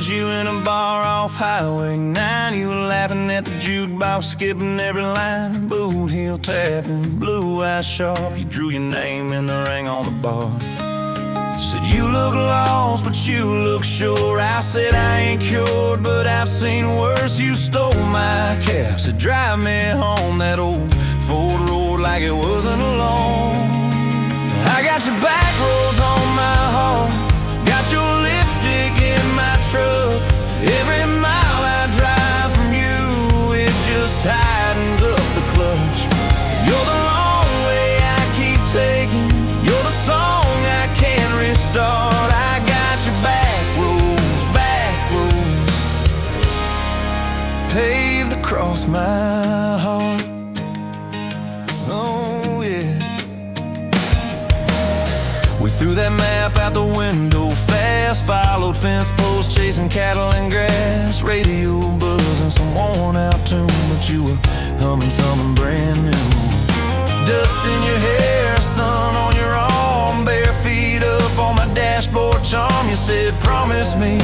Met you in a bar off Highway 9. You were laughing at the jukebox, skipping every line. Boot heel tapping, blue eyes sharp. You drew your name in the ring on the bar. Said you look lost, but you look sure. I said I ain't cured, but I've seen worse. You stole my cab, said drive me home. That old Ford road like it wasn't alone. I got your back roads on my heart, got your lipstick in my truck. Every mile I drive from you, it just tightens up the clutch. You're the long way I keep taking, you're the song I can't restart. I got your back roads, paved across my heart. Oh yeah. We threw that map out the window fast, followed fence posts, chasing cattle and grass. Radio buzzing some worn out tune, but you were humming something brand new. Dust in your hair, sun on your arm, bare feet up on my dashboard charm. You said promise me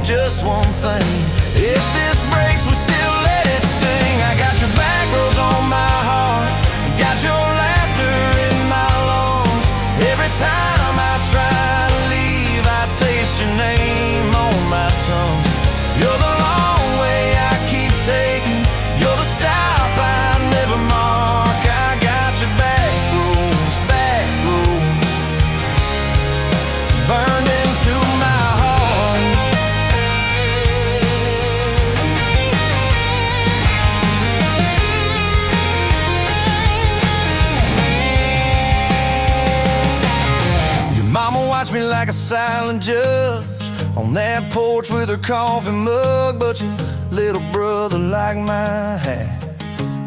just one thing, if this breaks we still let it sting. I got your back roads on my heart, got your laughter in my lungs. Every time I try to leave, I taste your name on my tongue. You're the long way I keep taking, you're the stop I never mark. I got your back roads, burned into my heart. Your mama watched me like a silent judge on that porch with her coffee mug, but your little brother liked my hat,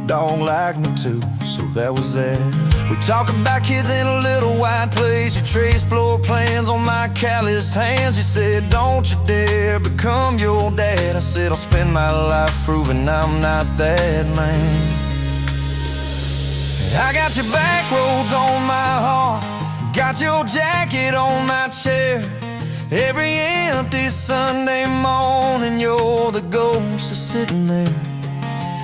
dog liked me too, so that was that. We talk about kids in a little white place, you traced floor plans on my calloused hands. You said don't you dare become your dad. I said I'll spend my life proving I'm not that man. I got your back roads on my heart, got your jacket on my chair. Every empty Sunday morning, you're the ghost that's sitting there.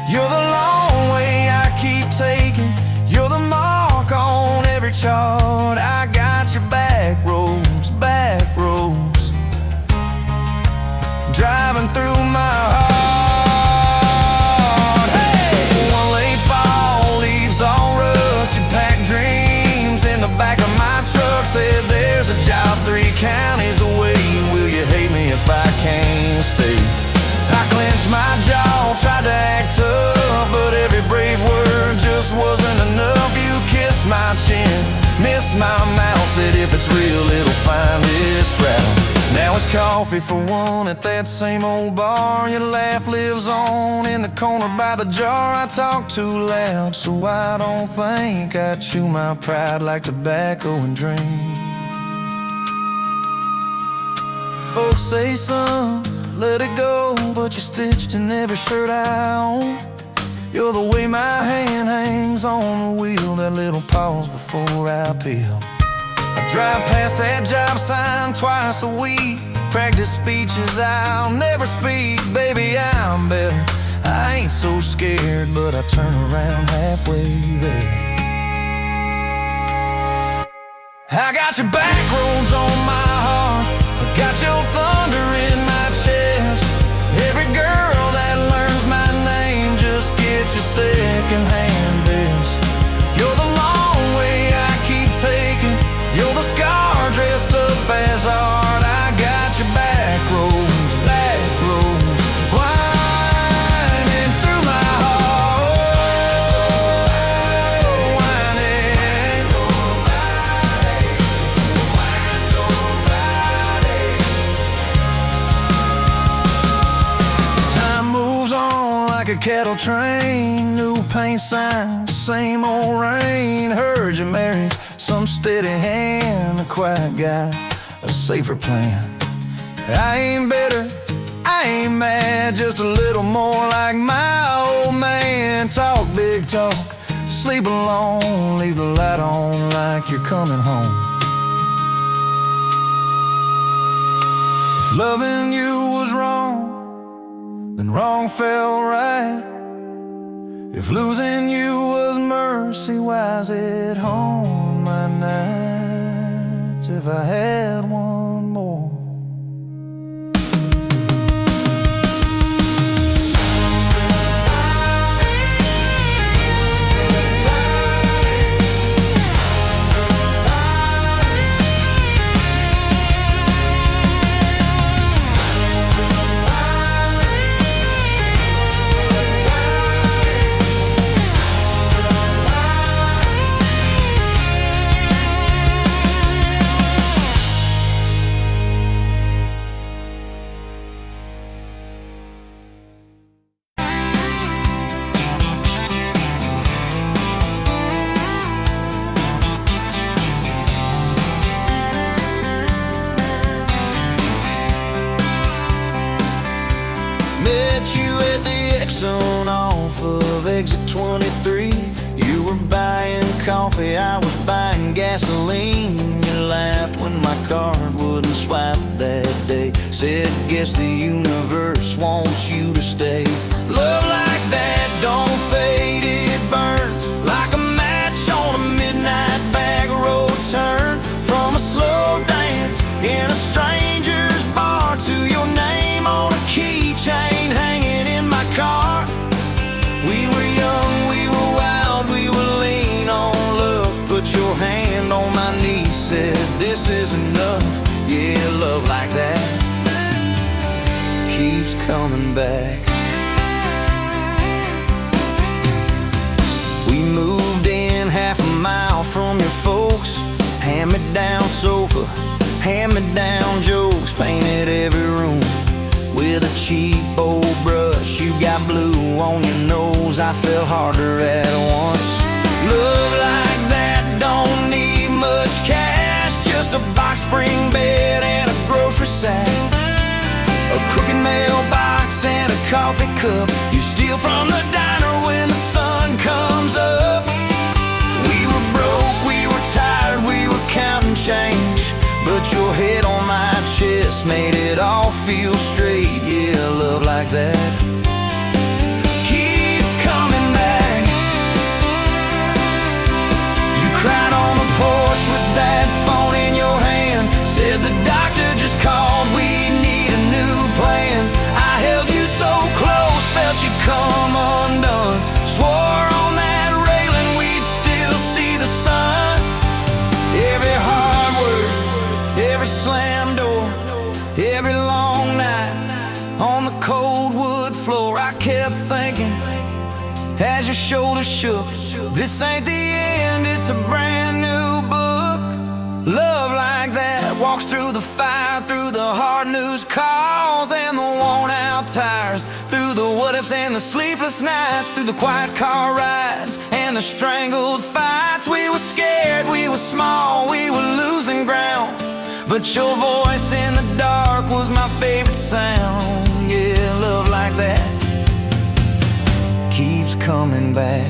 You're the long way I keep taking, you're the mark on every chart. I got your back roads, driving through my heart. Hey! One late fall, leaves all rust. You pack dreams in the back of my truck. Said there's a job 3 counties away. Will you hate me if I can't stay? I clenched my jaw, tried to act tough, but every brave word just wasn't enough. You kissed my chin, missed my mouth, said if it's real it'll find its route. Now it's coffee for one at that same old bar. Your laugh lives on in the corner by the jar. I talk too loud, so I don't think I chew my pride like tobacco and drink. Folks say, son, let it go, but you're stitched in every shirt I own. You're the way my hand hangs on the wheel, that little pause before I peel. I drive past that job sign twice a week, practice speeches I'll never speak. Baby, I'm better, I ain't so scared, but I turn around halfway there. I got your back roads on my heart, I got your thunder in my chest. Every girl that learns my name just gets your second-hand best. You're the long way I keep taking, you're the scar dressed up as art. I got your back roads, winding through my heart, winding. Time moves on like a cattle train, new paint signs, same old rain. Heard you married some steady hand, a quiet guy, a safer plan. I ain't bitter, I ain't mad, just a little more like my old man. Talk big talk, sleep alone, leave the light on like you're coming home. If loving you was wrong, wrong felt right. If losing you was mercy, why's it haunt my nights? If I had one more. Off of exit 23, you were buying coffee, I was buying gasoline. You laughed when my card wouldn't swipe that day. Said, guess the universe wants you to stay. Love like that don't fade, it burns like a match on a midnight back road turn. From a slow dance in a stranger's bar to your name on a keychain hanging in my car. We were young, we were wild, we were lean on love. Put your hand on my knee, said this is enough. Yeah, love like that keeps coming back. We moved in half a mile from your folks. Hand-me-down sofa, hand-me-down jokes. Painted every room with a cheap old brush. You got blue on your nose, I fell harder at once. Love like that don't need much cash, just a box spring bed and a grocery sack, a crooked mailbox and a coffee cup you steal from the diner when the sun comes up. We were broke, we were tired, we were counting change, but your head on my chest made it all feel straight. Yeah, love like that keeps coming back. You cried on the porch with that phone in your hand. Said the doctor just called, we need a new plan. I held you so close, felt you come undone. Swore on that railing we'd still see the sun. Every hard word, every slam door, every long night on the cold wood floor, I kept thinking as your shoulders shook, this ain't the end, it's a brand new book. Love like that walks through the fire, through the hard news calls and the worn out tires, through the what ifs and the sleepless nights, through the quiet car rides and the strangled fights. We were scared, we were small, we were losing ground, but your voice in the dark was my favorite sound. Yeah, love like that keeps coming back.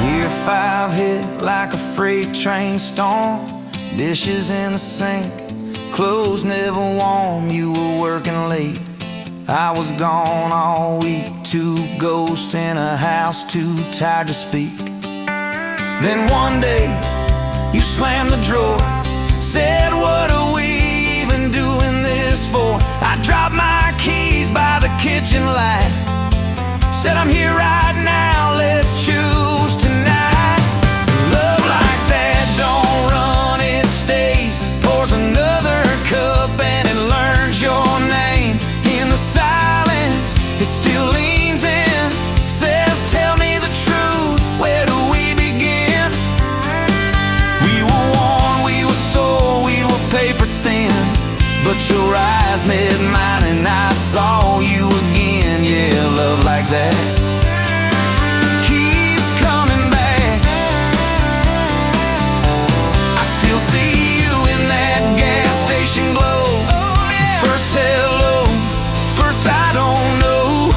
Year 5 hit like a freight train storm. Dishes in the sink, clothes never warm. You were working late, I was gone all week. 2 ghosts in a house, too tired to speak. Then one day you slammed the drawer, said, what are we even doing this for? I dropped my keys by the kitchen light, said I'm here right now, let's choose tonight. Love like that don't run, it stays. Pours another cup and it learns your name. In the silence, it still leans in, says tell me the truth, where do we begin? We were worn, we were sore, we were paper thin, but your eyes met mine and I saw you again. Yeah, love like that keeps coming back. I still see you in that gas station glow. First hello, first I don't know.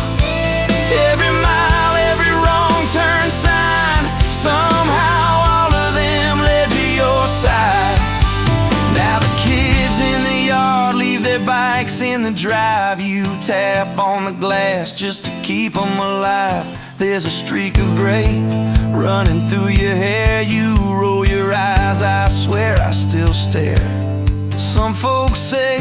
Every mile, every wrong turn sign, somehow all of them led to your side. Now the kids in the yard leave their their bikes in the drive. You tap on the glass just to keep them alive. There's a streak of gray running through your hair. You roll your eyes, I swear I still stare. Some folks say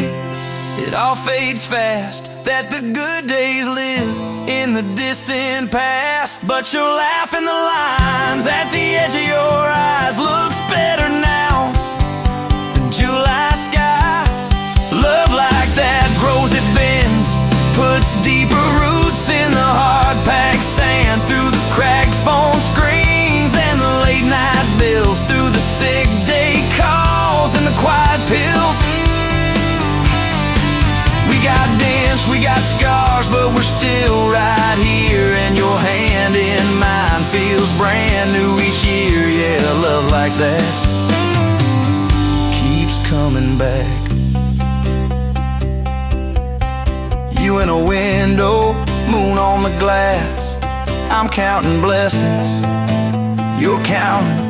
it all fades fast, that the good days live in the distant past. But your laugh in the lines at the edge of your eyes looks better now than July sky. Love like that grows, it bends, puts deeper roots in the hard-packed sand, through the cracked phone screens and the late night bills, through the sick day calls and the quiet pills. We got dents, we got scars, but we're still right here, and your hand in mine feels brand new each year. Yeah, love like that keeps coming back. You in a window, moon on the glass. I'm counting blessings, you're counting.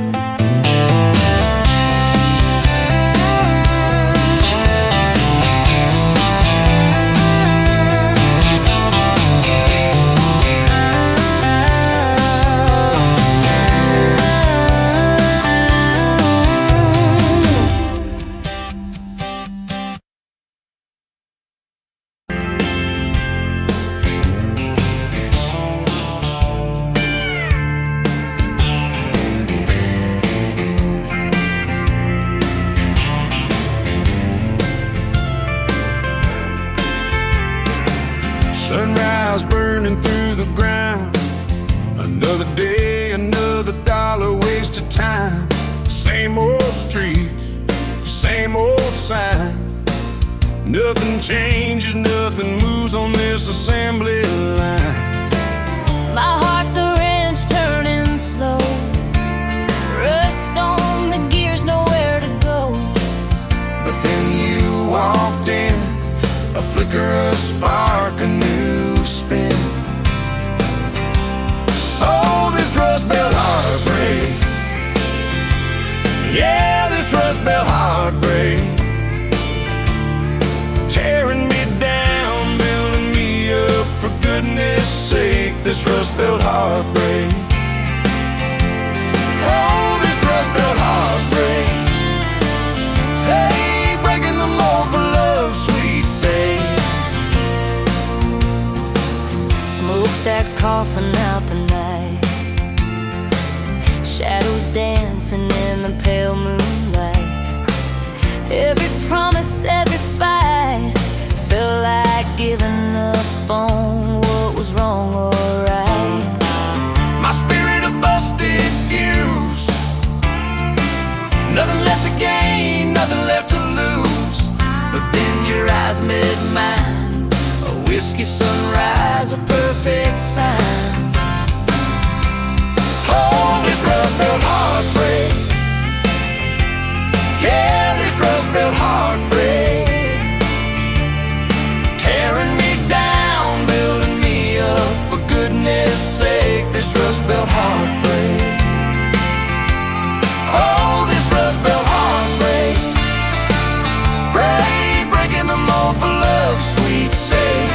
Sunrise burning through the ground. Another day, another dollar wasted time. Same old streets, same old sign. Nothing changes, nothing moves on this assembly line. My heart's a wrench turning slow, rust on the gears, nowhere to go. But then you walked in, a flicker, a spark, a new spin. Oh, this Rust Belt heartbreak. Yeah, this Rust Belt heartbreak. Tearing me down, building me up, for goodness sake, this Rust Belt heartbreak. Oh, this Rust Belt heartbreak. Hey, breaking the mold for love's sweet sake. Smokestacks coughing out the night, shadows dancing in the pale moonlight. Every promise, every fight felt like giving up on what was wrong or right. My spirit a busted fuse, nothing left to gain, nothing left to lose. But then your eyes met mine, a whiskey sunrise, a perfect sign. Oh, this Rust Belt heartbreak. Yeah, this Rust Belt heartbreak. Tearing me down, building me up, for goodness sake, this Rust Belt heartbreak. Oh, this Rust Belt heartbreak. Breaking the mold for love's sweet sake.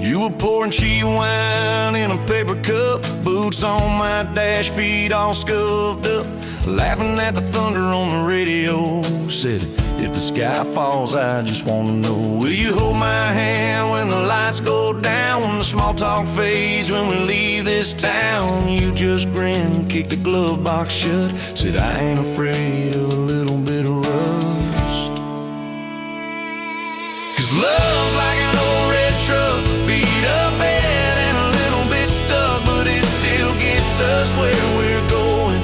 You were pouring cheap wine in a paper cup, boots on my dash, feet all scuffed up, laughing at the thunder on the radio. Said, if the sky falls, I just want to know, will you hold my hand when the lights go down, when the small talk fades, when we leave this town? You just grinned, kicked the glove box shut, said, I ain't afraid of a little bit of rust. 'Cause love's like an old red truck, beat up bad and a little bit stuck, but it still gets us where we're going.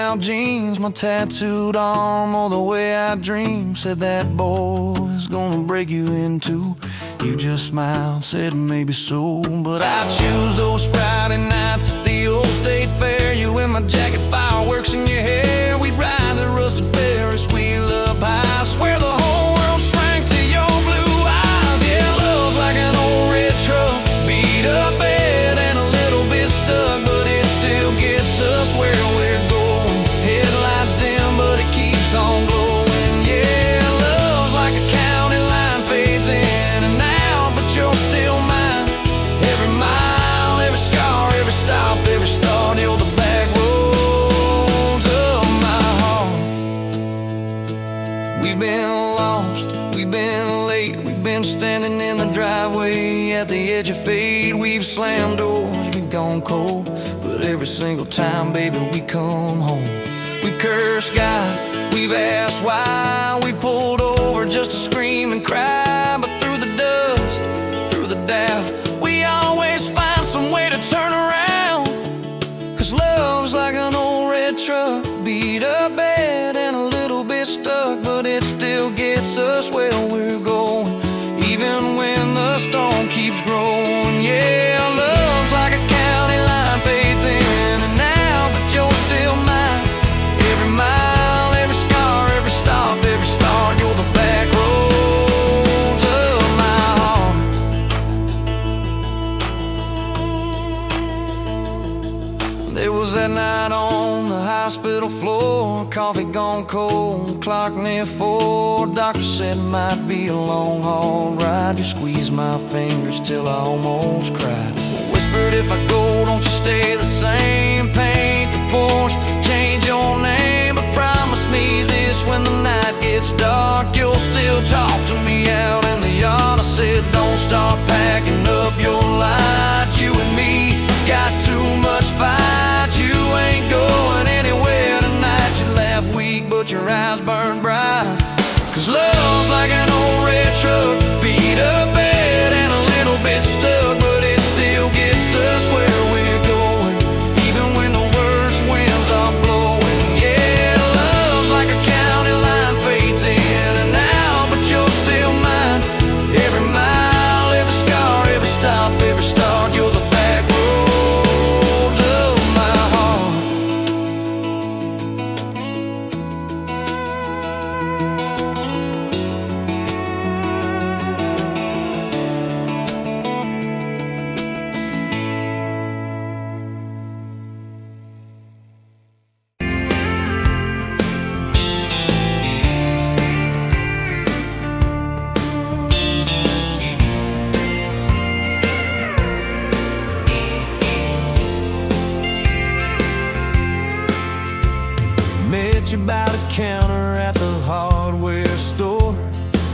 out jeans, my tattooed arm, all the way I dream. Said that boy's gonna break you in two. You just smiled, said maybe so. But I choose those Friday nights at the old state fair. You in my jacket, fireworks in your hair. We'd ride the rusted Ferris wheel up high. Swear the whole world shrank to your blue eyes. Yeah, love's like an old red truck, beat up bed and a little bit stuck, but it still gets us where we're going. Headlights dim, but it keeps on glowing. Yeah, love's like a county line, fades in and out, but you're still mine. Every mile, every scar, every stop, every start, you're the back roads of my heart. We've been lost, we've been late, we've been standing in the driveway at the edge of fate. We've slammed doors, we've gone cold, but every single time, baby, we come home. We've cursed God, we've asked why. We pulled over just to scream and cry, but through the dust, through the doubt, we always find some way to turn around. 'Cause love's like an old red truck, beat up bad and a little bit stuck, but it still gets us where we're going, even when the storm keeps growing. Yeah, love's like a county line, fades in and out, but you're still mine. Every mile, every scar, every stop, every start, you're the back roads of my heart. There was that night on the hospital floor, coffee gone cold, clock near 4. Doctor said it might be a long haul ride. You squeezed my fingers till I almost cried. Whispered, if I go, don't you stay the same. Paint the porch, change your name, but promise me this, when the night gets dark, you'll still talk to me out in the yard. I said, don't start packing up your lights. You and me got too much fight. You ain't going anywhere tonight. You laugh weak, but your eyes burn bright. 'Cause love's like an old red truck, beat up bad and a little bit stuck, but it still gets us where we're going, even when the worst winds are blowing. Yeah, love's like a county line, fades in and out, but you're still mine. Every mile, every scar, every stop, every start, you're the back roads of my heart. Met you by the counter at the hardware store.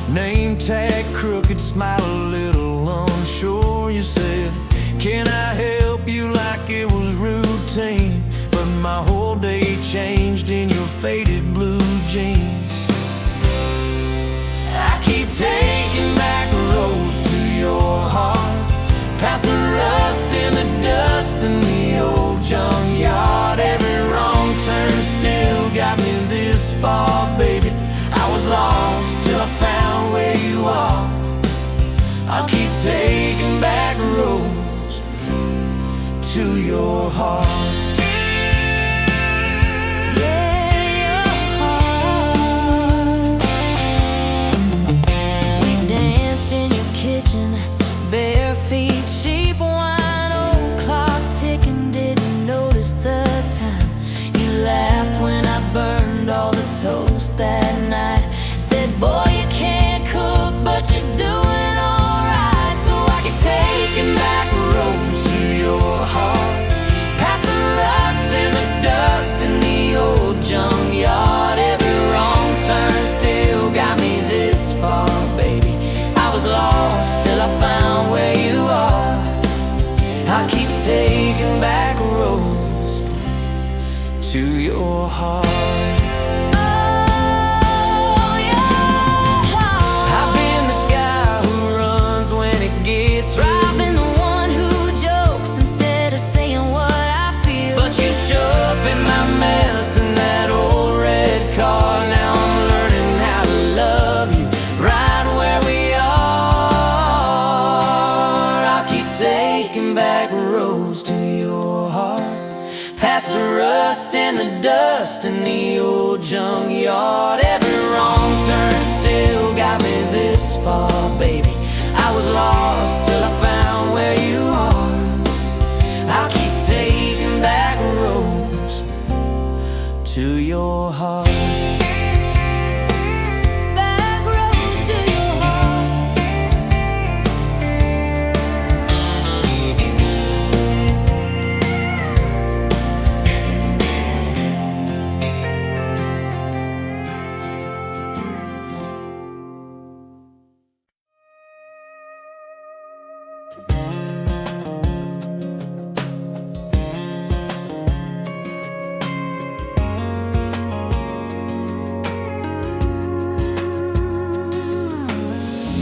Name tag crooked, smile a little unsure. You said, can I help you, like it was routine? But my whole day changed in your faded blue jeans. I keep taking back roads to your heart, past the rust and the dust in the old junkyard. Every wrong turn still got me this far, baby. I was lost till I found where you are. I'll keep taking back roads to your heart. Bare feet, cheap wine, old clock ticking, didn't notice the time. You laughed when I burned all the toast that night. Said, boy, you can't cook, but you're doing alright. So I keep taking back roads to your heart, past the taking back roads to your heart, past the rust and the dust in the old junkyard. Every wrong turn still got me this far, baby. I was lost till I found where you are. I'll keep taking back roads to your heart.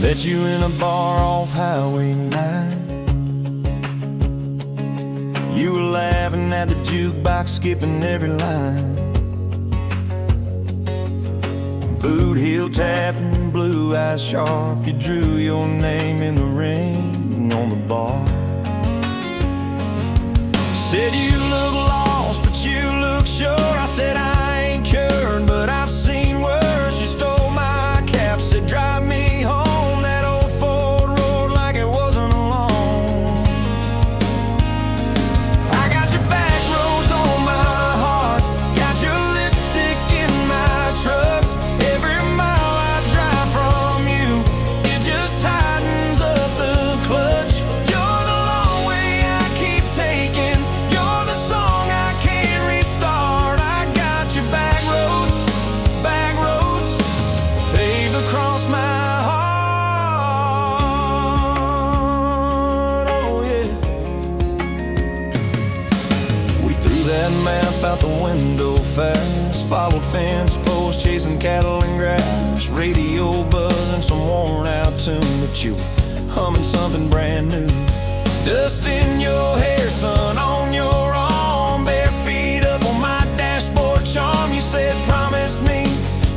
Met you in a bar off Highway 9. You were laughing at the jukebox, skipping every line. Boot heel tapping, blue eyes sharp. You drew your name in the ring on the bar. Said you look lost, but you look sure. I said I ain't cured, but I've seen worse. You stole my cap, said drive me home. Out the window fast, followed fence posts, chasing cattle and grass, radio buzzing some worn out tune, but you were humming something brand new. Dust in your hair, sun on your arm, bare feet up on my dashboard charm. You said promise me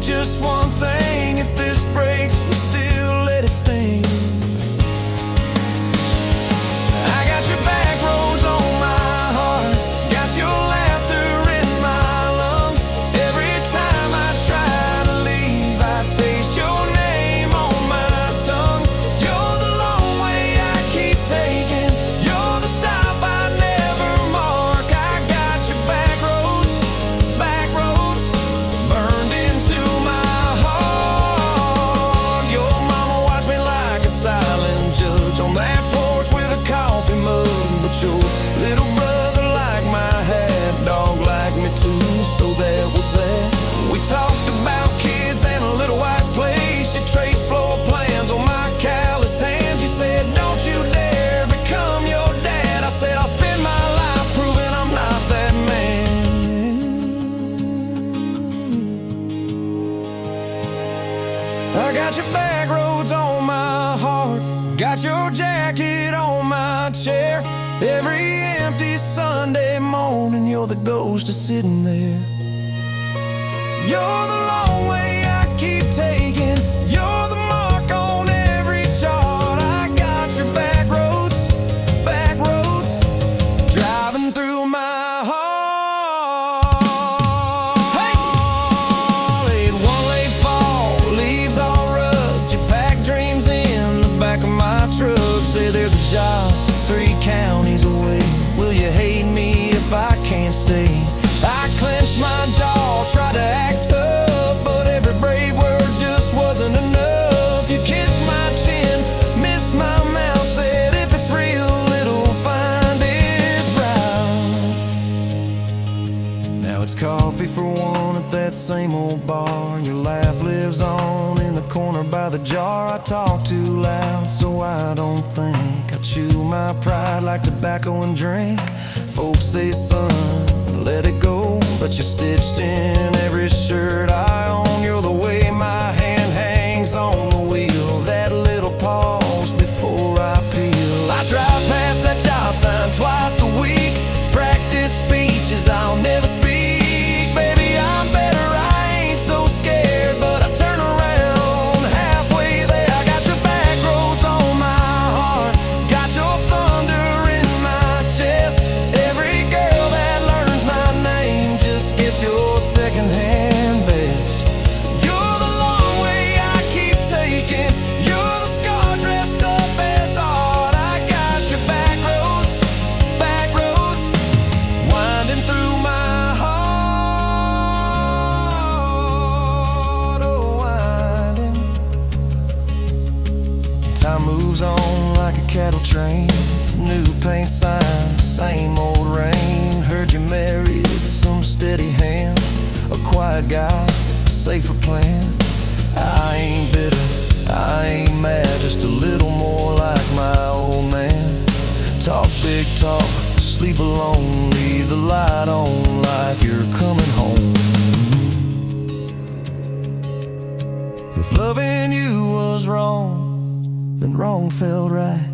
just one thing, if this breaks we still let it sting. I got your back roads on my heart, got your laughter in my lungs. Every time I try to leave, I taste your name on my tongue. You're the long way I keep taking, you're the stop I never mark. I got your back roads, burned into my heart. Your mama watched me like a silent judge on that porch with a coffee mug, but your little brother liked my hat, dog liked me too, so that was that. We talked about kids and a little white place. You traced floor plans on my calloused hands. You said don't you dare become your dad. I said I'll spend my life proving I'm not that man. I got your back roads on my heart, got your jacket on my chair. Every empty Sunday morning, you're the ghost of sitting there. You're the long way I keep taking, you're the mark on every chart. I got your back roads, driving through my heart. Hey! Laid one late fall, leaves all rust. You pack dreams in the back of my truck. Say there's a job 3 counties away. Will you hate me if I can't stay? I clenched my jaw, tried to act tough, but every brave word just wasn't enough. You kissed my chin, missed my mouth, said if it's real, it'll find its route. Now it's coffee for one at that same old bar. Your laugh lives on in the corner by the jar. I talk too loud, so I don't think. I chew my pride like tobacco and drink. Folks say, son, let it go, but you're stitched in every shirt I own. You're the way my hand hangs on the wheel, that little pause before I peel. I drive past that job sign twice a week, practice speeches I'll never speak. Baby, I'm better, I ain't so scared, but I turn around halfway there. I got your back roads on my heart, got your thunder in paint signs, same old rain. Heard you married some steady hand, a quiet guy, safer plan. I ain't bitter, I ain't mad, just a little more like my old man. Talk big talk, sleep alone, leave the light on like you're coming home. If loving you was wrong, then wrong felt right.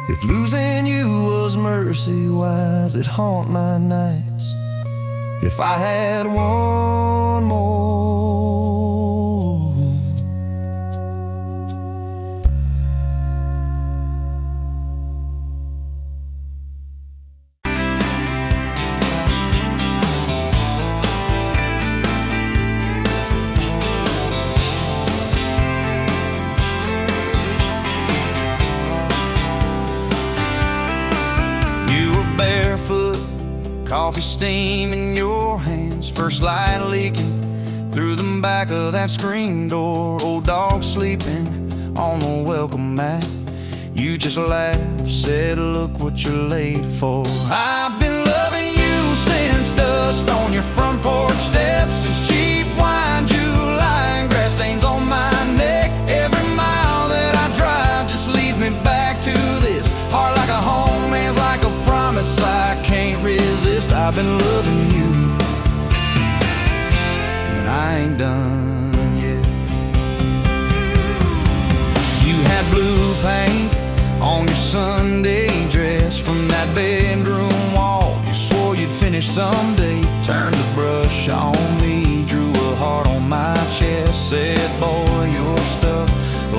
If losing you was mercy, why's it haunt my nights? If I had one more, coffee steam in your hands, first light leaking through the back of that screen door. Old dog sleeping on the welcome mat. You just laughed, said, look what you're late for. I've been loving you since dust on your front porch steps, since cheap wine, July, and grass stains on my neck. Every mile that I drive just leads me back to this heart like a home, man's like a promise I can't resist. I've been loving you, and I ain't done yet. You had blue paint on your Sunday dress from that bedroom wall. You swore you'd finish someday. Turned the brush on me, drew a heart on my chest, said, boy, you're stuck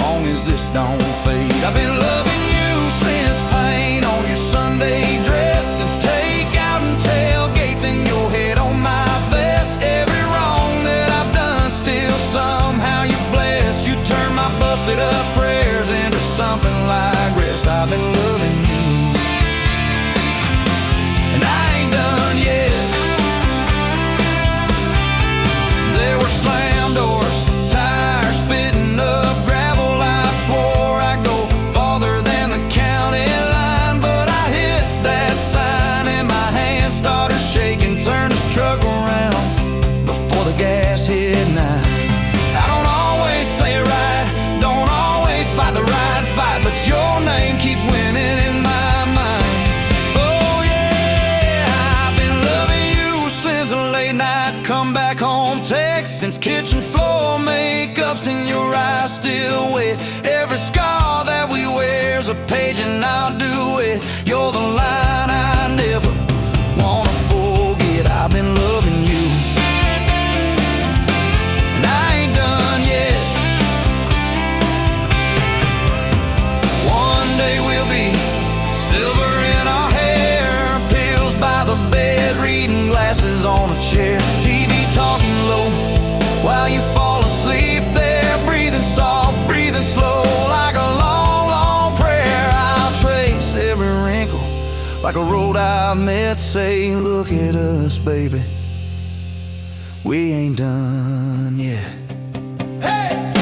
long as this don't fade. I've been loving you since paint on your Sunday dress, since takeout and tailgates in your head on my vest. Every wrong that I've done, still somehow you bless. You turn my busted up prayers into something like rest. I've been loving you, and I ain't done yet. There were slam doors, tires spitting up gravel. I swore I'd go farther than the county line, but I hit that sign and my hand started shaking. Turned this truck around before the gas hit 9. I don't always say it right, don't always fight the right fight, but your name keeps winning in my mind. Oh yeah, I've been loving you since a late night come back home text, since kitchen floor makeup's in your eyes still wet. Every scar that we wear's a page and I'll do it. You're the line I never wanna forget. I've been loving you, and I ain't done yet. One day we'll be silver in our hair, pills by the bed, reading glasses on a chair, TV talking low while you fall asleep there, breathing soft, breathing slow like a long, long prayer. I'll trace every wrinkle like a road I've met, say, look at us, baby, we ain't done yet. Hey!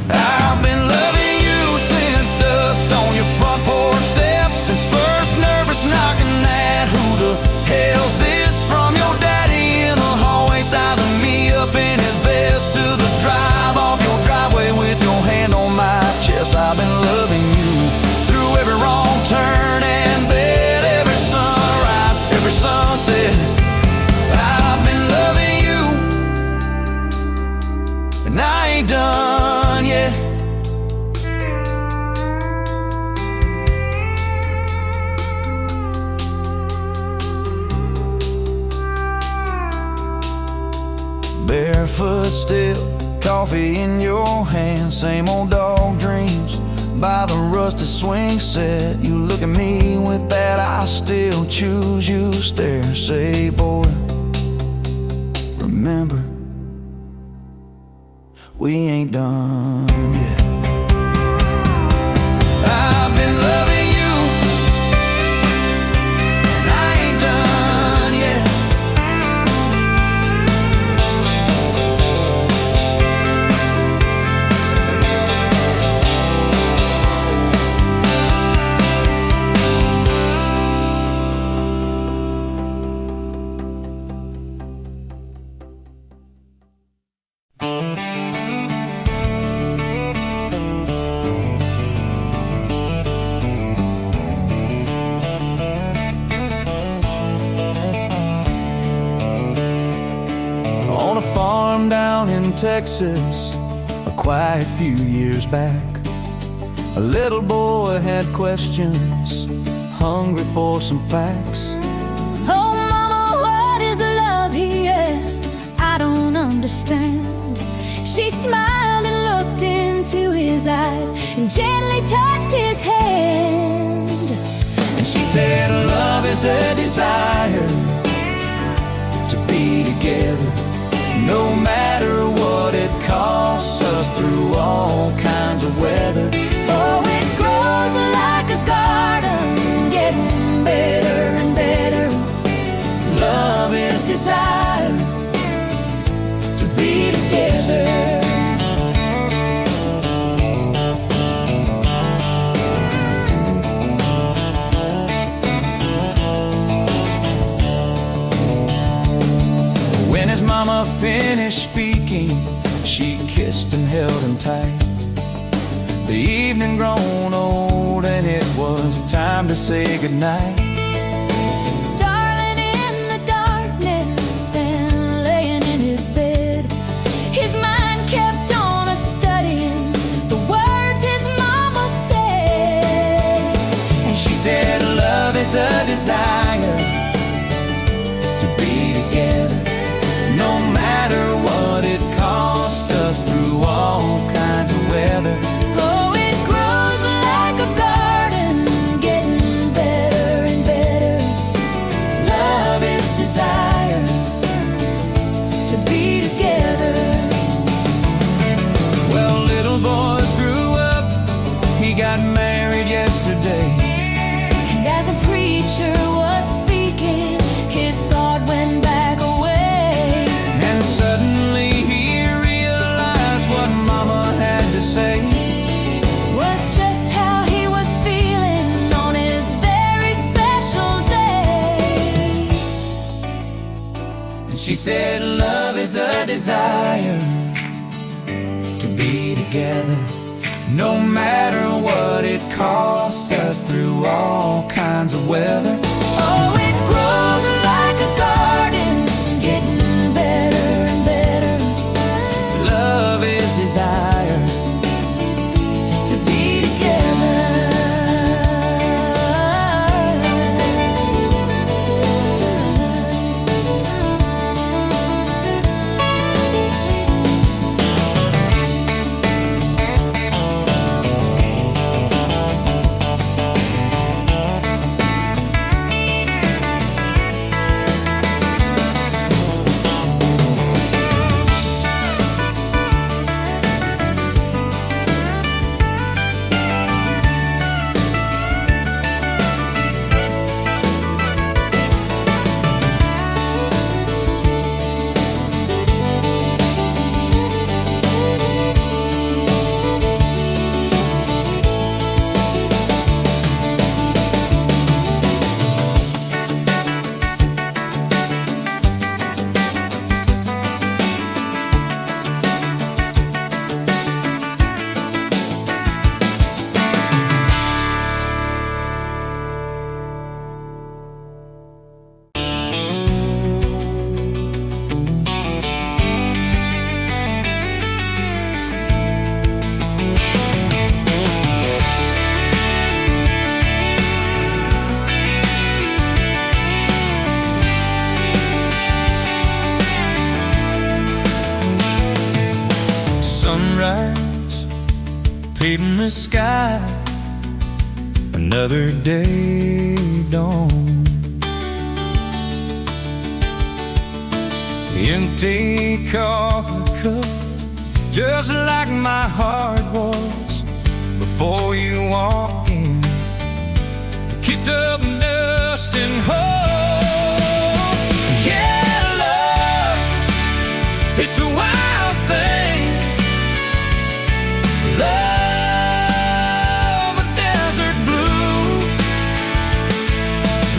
I've been loving you since dust on your front porch steps, since first nervous knocking at who the hell's this from your daddy in the hallway, sizing me up in his vest, to the drive off your driveway with your hand on my chest. I've been loving you through every wrong turn and bed, every sunrise, every sunset. I've been loving you, and I ain't done yet. Barefoot still, coffee in your hand, same old dog dreams by the rusty swing set. You look at me with that I still choose you stare, say, boy, remember, we ain't done yet. I've been loving you, and I ain't done yet. Texas a quiet few years back. A little boy had questions, hungry for some facts. Oh, mama, what is love? He asked. I don't understand. She smiled and looked into his eyes and gently touched his hand. And she said, love is a desire to be together, no matter what it costs us, through all kinds of weather. Oh, it grows like a garden, getting better and better. Love is desire to be together. When his mama finished speaking, she kissed and held him tight. The evening grown old and it was time to say goodnight. Starling in the darkness and laying in his bed, his mind kept on a-studying the words his mama said. And she said, love is a desire to be together, no matter what it costs us, through all kinds of weather. Oh, it grows like a garden, getting better and better. Love is desire To be together. Well, little boys grew up, he got married yesterday. And as a preacher was speaking, his thought went back away. And suddenly he realized what mama had to say. Was just how he was feeling on his very special day. And she said, love is a desire to be together, no matter what it costs us, through all kinds of weather. Oh, it grows like a garden, getting better and better. Love is desire To be together. Sunrise, paving the sky, another day dawn. Empty coffee cup, just like my heart was before you walked in. Kicked up dust and hope. Yeah, love, it's a wild thing. Love, a desert blue.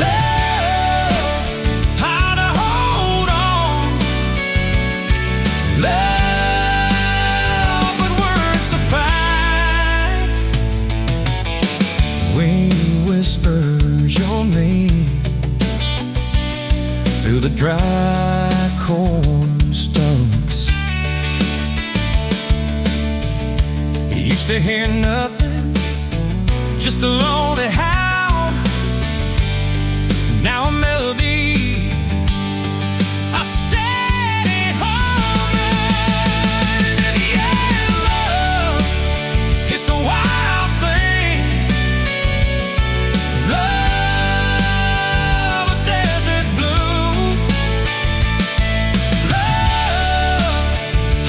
Love, how to hold on. Love, but worth the fight. Wind whispers your name through the dry corn stalks. to hear nothing, just a lonely howl. Now a melody, a steady humming. Yeah, love, it's a wild thing. Love, a desert blue. Love,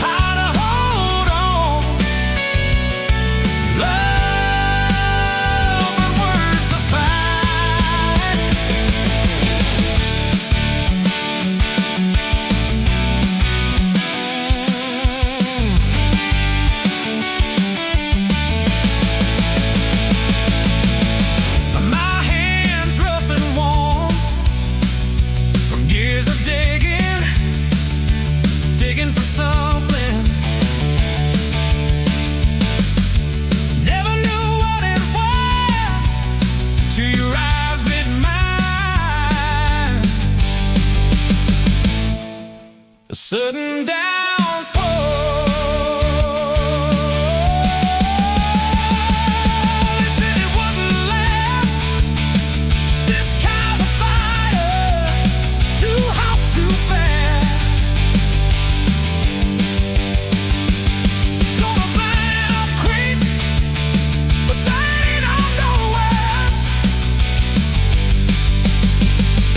how to hold on. Love, but worth the fight. My hands rough and warm from years of digging for something. Never knew what it was till your eyes met mine. A sudden downfall. They said it wouldn't last. This kind of fire, too hot, too fast. Gonna burn it up quick, but they don't know us.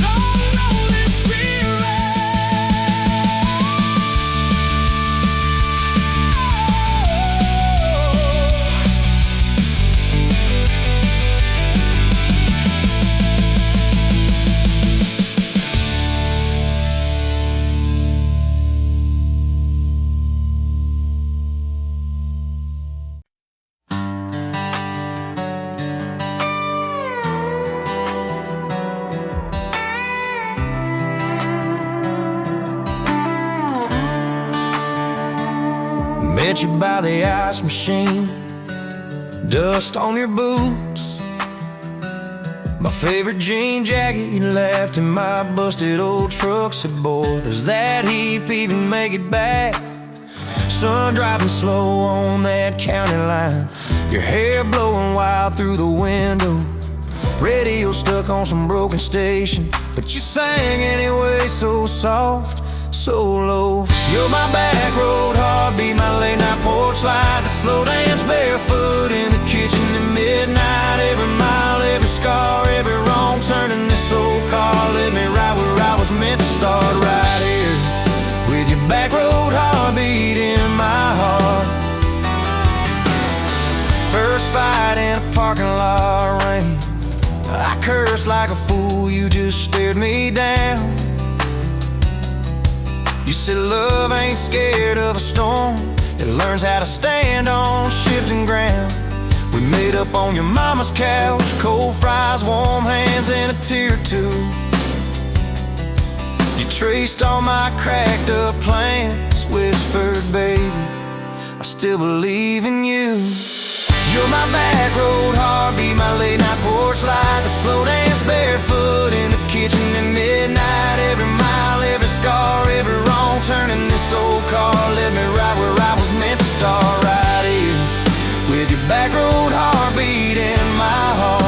Don't know this Met you by the ice machine, dust on your boots. My favorite jean jacket you left in my busted old truck. Said, boy, does that heap even make it back? Sun driving slow on that county line, your hair blowing wild through the window. Radio stuck on some broken station, but you sang anyway, so soft, so low. You're my back road heartbeat, my late night porch light, that slow dance barefoot in the kitchen at midnight. Every mile, every scar, every wrong turn in this old car led me right where I was meant to start, right here with your back road heartbeat in my heart. First fight in a parking lot rain, I cursed like a fool, you just stared me down. You said love ain't scared of a storm, it learns how to stand on shifting ground. We made up on your mama's couch, cold fries, warm hands, and a tear or two. You traced all my cracked up plans, whispered, baby, I still believe in you. You're my back road heartbeat, my late night porch light, the slow dance barefoot in the kitchen at midnight. Every mile, every scar, every wrong turn in this old car led me right where I was meant to start, right here with your back road heartbeat in my heart.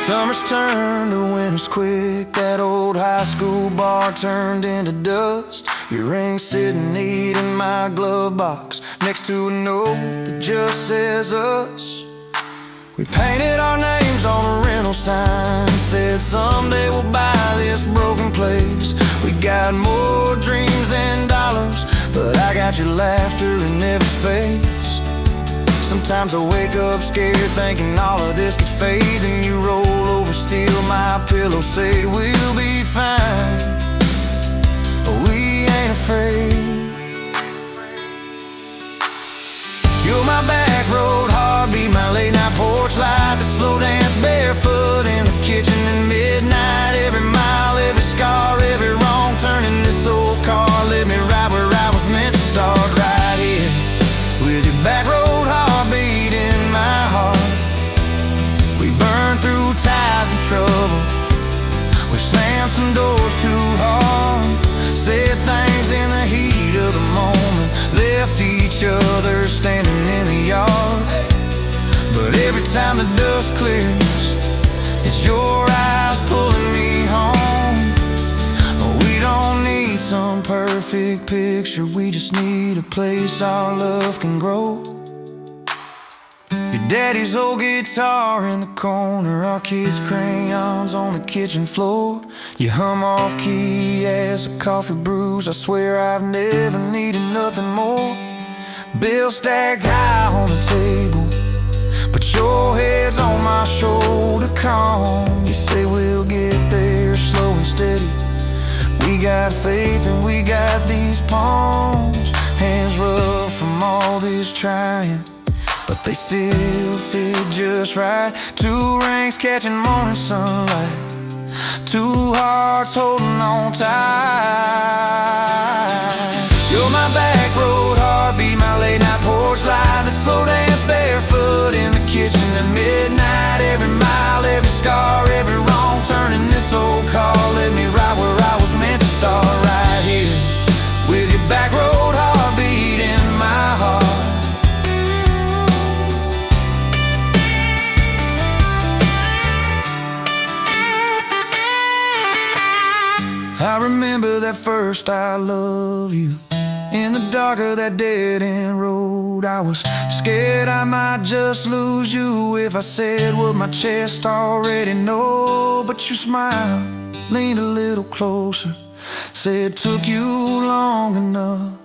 Summer's turned to winter's quick, that old high school bar turned into dust. Your ring sitting neat in my glove box, next to a note that just says us. We painted our names on a rental sign, said someday we'll buy this broken place. We got more dreams than dollars, but I got your laughter in every space. Sometimes I wake up scared thinking all of this could fade, then you roll over, steal my pillow, say we'll be fine, but we ain't afraid. You're my back road heartbeat, my late night porch light, the slow dance barefoot in the kitchen at midnight. Every mile, every scar, every wrong turn in this old car led me right where I was meant to start, right here with your back road heartbeat in my heart. We burned through ties and trouble, we slammed some picture, we just need a place our love can grow. Your daddy's old guitar in the corner, our kids' crayons on the kitchen floor. You hum off key as the coffee brews. I swear I've never needed nothing more. Bills stacked high on the table, but your head's on my shoulder, calm. You say we'll get there slow and steady. We got faith and we got these palms. Hands rough from all this trying, but they still fit just right. Two rings catching morning sunlight, two hearts holding on tight. You're my back road heartbeat, my late night porch light, that slow dance barefoot in the kitchen at midnight. Every mile, every scar, every wrong turn in this old car led me right where I was meant to start, right here with your back road heartbeat in my heart. I remember that first I love you in the dark of that dead-end road. I was scared I might just lose you if I said what my chest already know. But you smiled, leaned a little closer, said it took you long enough.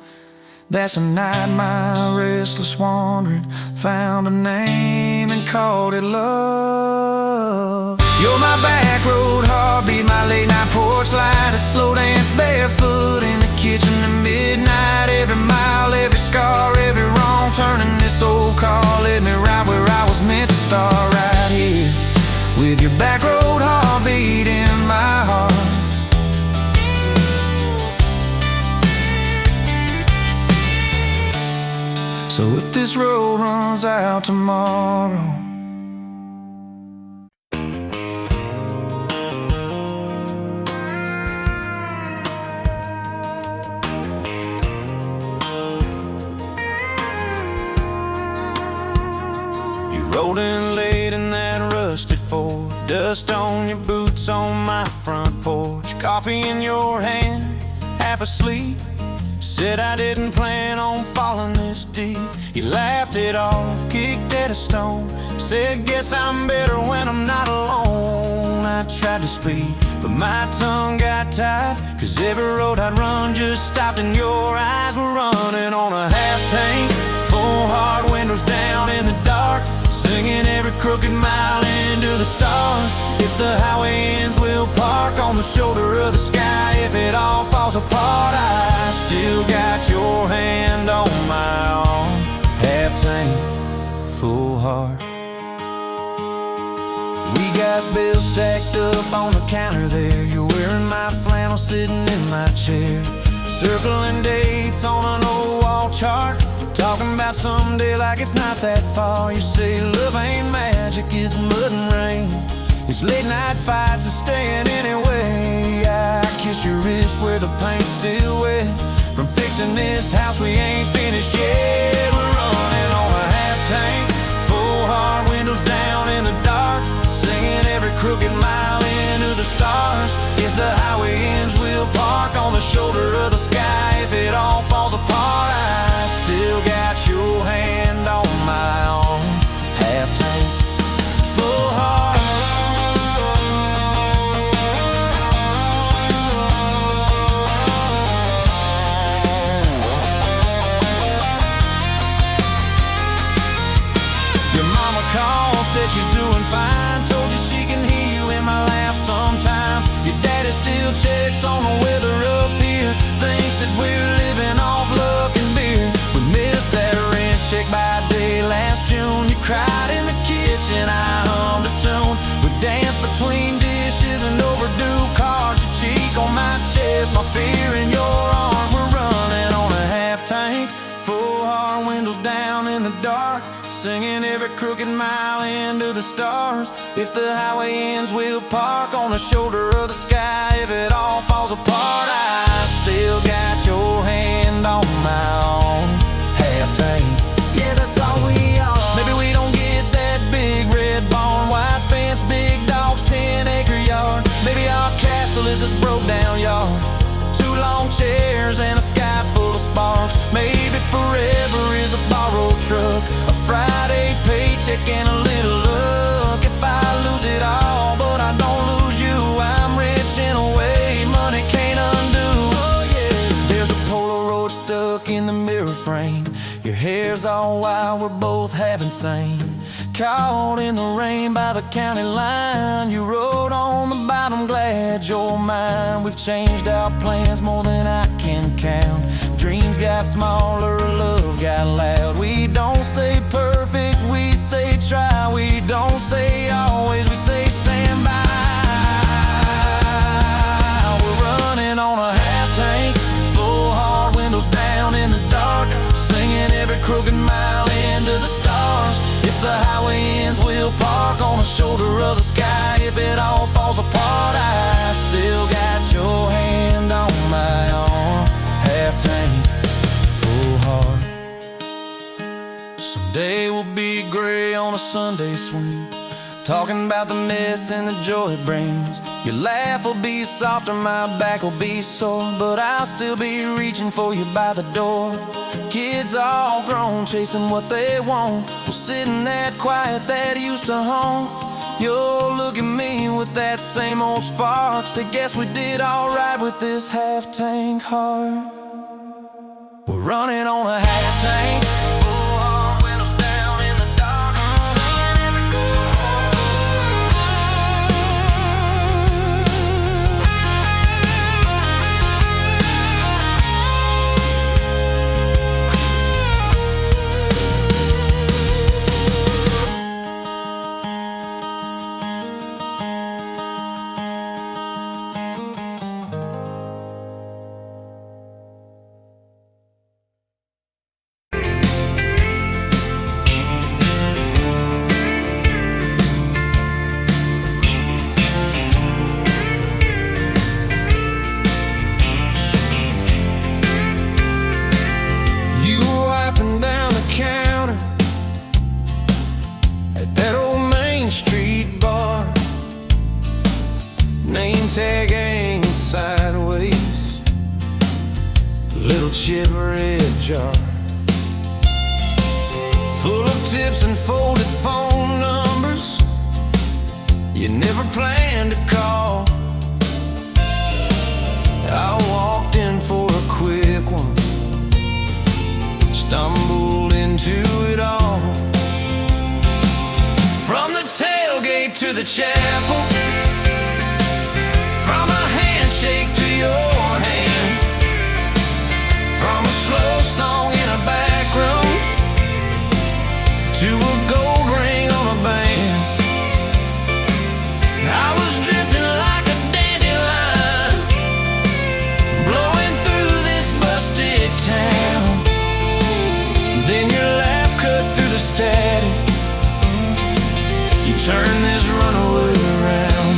That's the night my restless wandering found a name and called it love. You're my back road heartbeat, my late night porch light, a slow dance barefoot in the kitchen at midnight. Every mile, every scar, every wrong turn in this old car led me right where I was meant to start, right here with your back road heartbeat in my heart. So if this road runs out tomorrow, rolling late in that rusted Ford, dust on your boots on my front porch, coffee in your hand, half asleep. Said I didn't plan on falling this deep. You laughed it off, kicked at a stone, said guess I'm better when I'm not alone. I tried to speak, but my tongue got tied, 'cause every road I'd run just stopped and your eyes were running on a half tank, full hard windows down in the dark, singing every crooked mile into the stars. If the highway ends, we'll park on the shoulder of the sky. If it all falls apart, I still got your hand on my arm. Half tank, full heart. We got bills stacked up on the counter there. You're wearing my flannel, sitting in my chair, circling dates on an old wall chart, talking about someday like it's not that far. You say love ain't magic, it's mud and rain, it's late night fights and staying anyway. I kiss your wrist where the paint's still wet, from fixing this house we ain't finished yet. We're running on a half tank, full hard windows down in the dark, singing every crooked mile into the stars. If the highway ends, we'll park on the shoulder of the sky. If it all falls apart, I still got your hand on my arm. Half tank, full heart. Your mama called, said she's doing fine, told you she can hear you in my laugh sometimes. Your daddy still checks on the weather up here, thinks that we're living off luck and beer. We missed that rent check by day last June. You cried in the kitchen, I hummed a tune. We danced between dishes and overdue cards. Your cheek on my chest, my fear in your arms. We're running on a half tank, full hard windows down in the dark, singing every crooked mile into the stars. If the highway ends, we'll park on the shoulder of the sky. If it all falls apart, I still got your hand on my arm. Half tank, yeah, that's all we are. Maybe we don't get that big red barn, white fence, big dogs, 10-acre yard. Maybe our castle is this broke down yard, two long chairs and a sky full of sparks. truck, a Friday paycheck and a little luck. If I lose it all, but I don't lose you, I'm rich in a way money can't undo. Oh yeah. There's a Polaroid stuck in the mirror frame. Your hair's all wild, we're both half insane. Caught in the rain by the county line. You wrote on the bottom, glad you're mine. We've changed our plans more than I can count. Dreams got smaller, love got loud. We don't say perfect, we say try. We don't say always, we say stand by. We're running on a half tank, full hard, windows down in the dark, singing every crooked mile into the stars. If the highway ends, we'll park on the shoulder of the sky. If it all falls apart, I still got your hand on my arm. Half tank, full heart. Someday we'll be gray on a Sunday swing, talking about the mess and the joy it brings. Your laugh will be softer, my back will be sore, but I'll still be reaching for you by the door. Kids all grown, chasing what they want. We'll sit in that quiet that used to haunt. You'll look at me with that same old spark. Say, guess we did alright with this half-tank heart. We're running on a half-tank. Tag hanging sideways, little chip red jar full of tips and folded phone numbers you never planned to call. I walked in for a quick one, stumbled into it all. From the tailgate to the chapel, from a handshake to your hand, from a slow song in a back room to a gold ring on a band. I was drifting like a dandelion, blowing through this busted town. Then your laugh cut through the static, you turned this runaway around.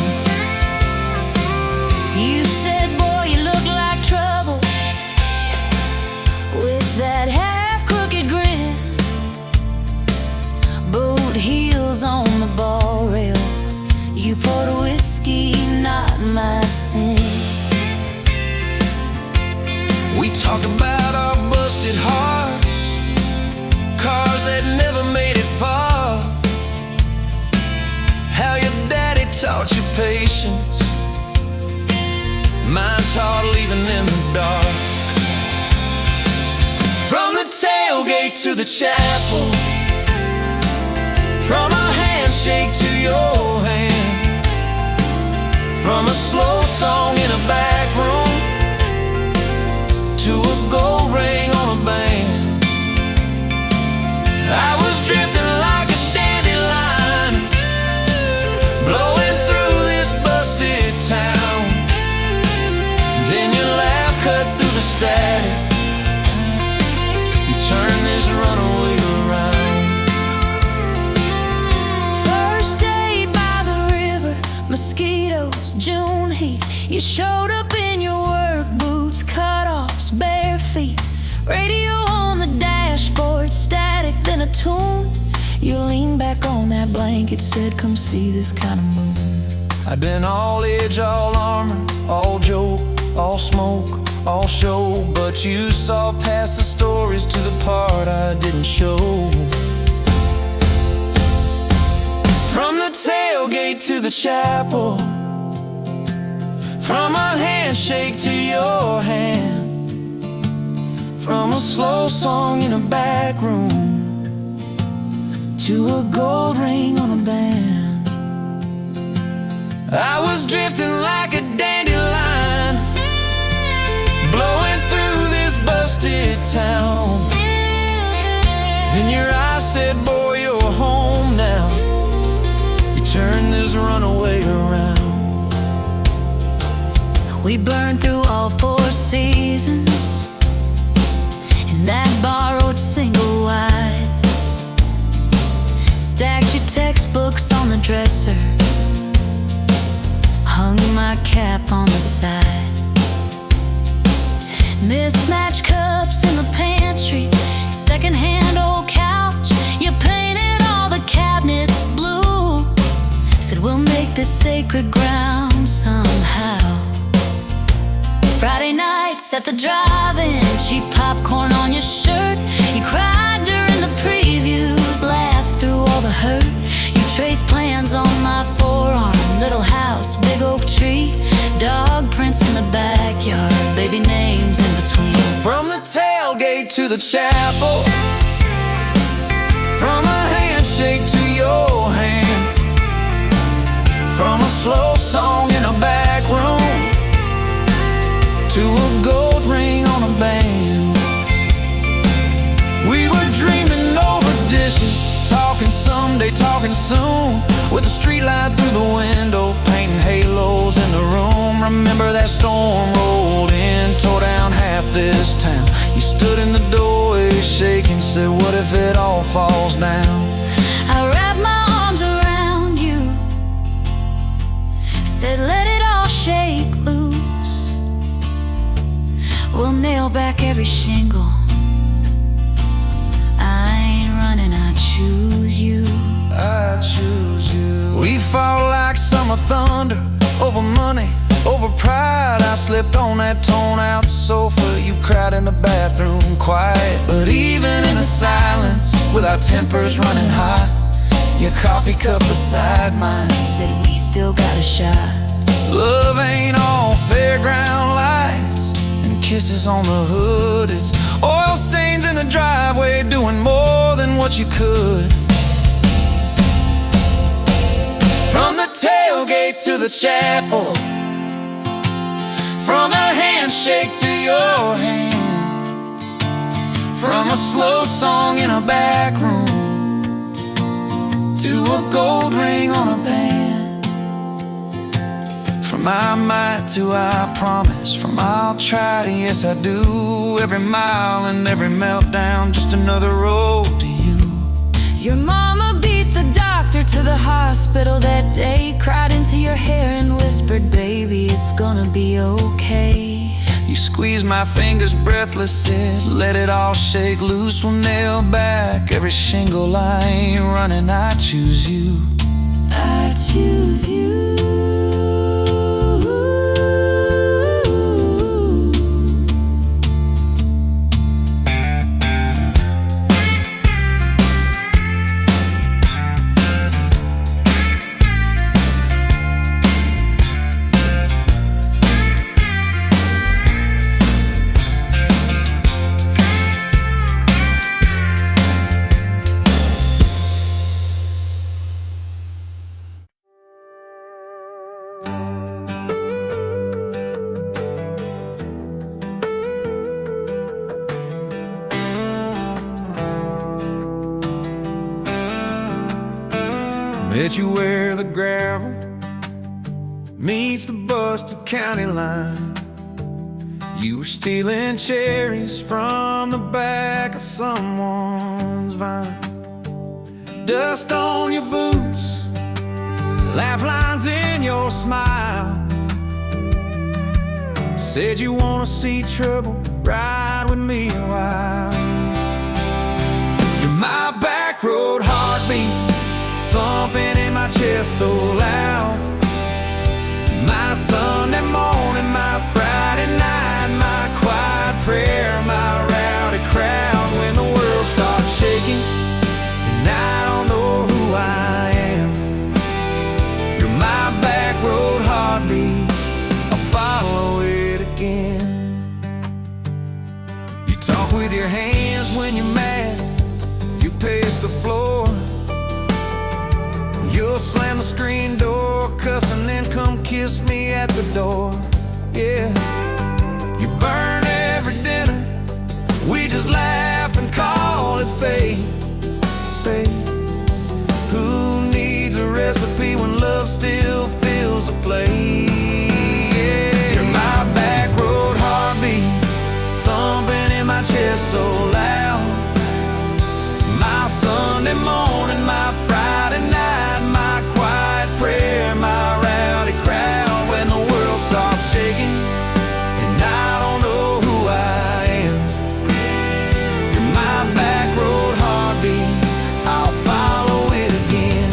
You said, boy, you look like trouble, with that half-crooked grin, boot heels on the bar rail. You poured whiskey, not my sins. We talked about our busted hearts, cars that never made it far, how your daddy taught you patience, mine taught leaving in the dark. From the tailgate to the chapel, from a handshake to your hand, from a slow song in a back room to a gold ring on a band. I was drifting like a dandelion, blowing through this busted town. Then your laugh cut through the static, you turned this runaway around. First day by the river, mosquitoes, June heat. You showed up in your work boots, cut-offs, bare feet. Radio on the dashboard, static, then a tune. You leaned back on that blanket, said, come see this kind of moon. I'd been all edge, all armor, all joke, all smoke, all show, but you saw past the stories to the part I didn't show. tailgate to the chapel, from a handshake to your hand, from a slow song in a back room to a gold ring on a band. I was drifting like a dandelion, blowing through this busted town. Then your eyes said, boy, you're home now. You turned this runaway around. We burned through all 4 seasons in that borrowed single wide. Stacked your textbooks on the dresser, hung my cap on the side. Mismatched cups in the pantry, secondhand old couch. You painted all the cabinets blue, said we'll make this sacred ground somehow. Friday nights at the drive-in, cheap popcorn on your shirt. You cried during the previews, laughed through all the hurt. You traced plans on my forearm, little house, big oak tree, dog prints in the backyard, baby names in between. From the tailgate to the chapel, from a handshake to your hand, from a slow song in a back room to a gold ring on a band. We were dreaming over dishes, talking someday, talking soon, with a street light through the window, painting halos in the room. Remember that storm rolled in, tore down half this town. You stood in the doorway shaking, said what if it all falls down? I wrapped my arms around you, said let it all shake loose. We'll nail back every shingle. I ain't running, I choose you. I choose you. We fought like summer thunder, over money, over pride. I slipped on that torn-out sofa, you cried in the bathroom quiet. But even in the silence, with our tempers running hot, your coffee cup beside mine Said we still got a shot. love ain't all fairground lights and kisses on the hood. It's oil stains in the driveway, doing more than what you could. From the tailgate to the chapel, from a handshake to your hand, from a slow song in a back room to a gold ring on a band. From I might to I promise, from I'll try to yes I do, every mile and every meltdown, just another road to you. Your mama beat the doctor to the hospital that day, cried into your hair and whispered, baby, it's gonna be okay. You squeezed my fingers breathless, said let it all shake loose. We'll nail back every shingle. I ain't running, I choose you. I choose you. Met you where the gravel meets the busted county line. You were stealing cherries from the back of someone's vine. Dust on your boots, laugh lines in your smile. Said you wanna see trouble, ride with me a while. You're my back road heartbeat, thumping in my chest so loud. My Sunday morning, my Friday night, my quiet prayer, my rowdy crowd. When the world starts shaking and I don't know who I am, Talk with your hands when you're mad, you pace the floor. You'll slam the screen door, cuss, and then come kiss me at the door. Yeah, you burn every dinner, we just laugh and call it fate. Say, who needs a recipe when love still fills the plate? Yeah. You're my back road heartbeat, thumping in my chest so loud. My Sunday morning, my Friday night, my quiet prayer, my rowdy crowd. When the world starts shaking and I don't know who I am, you're my back road heartbeat, I'll follow it again.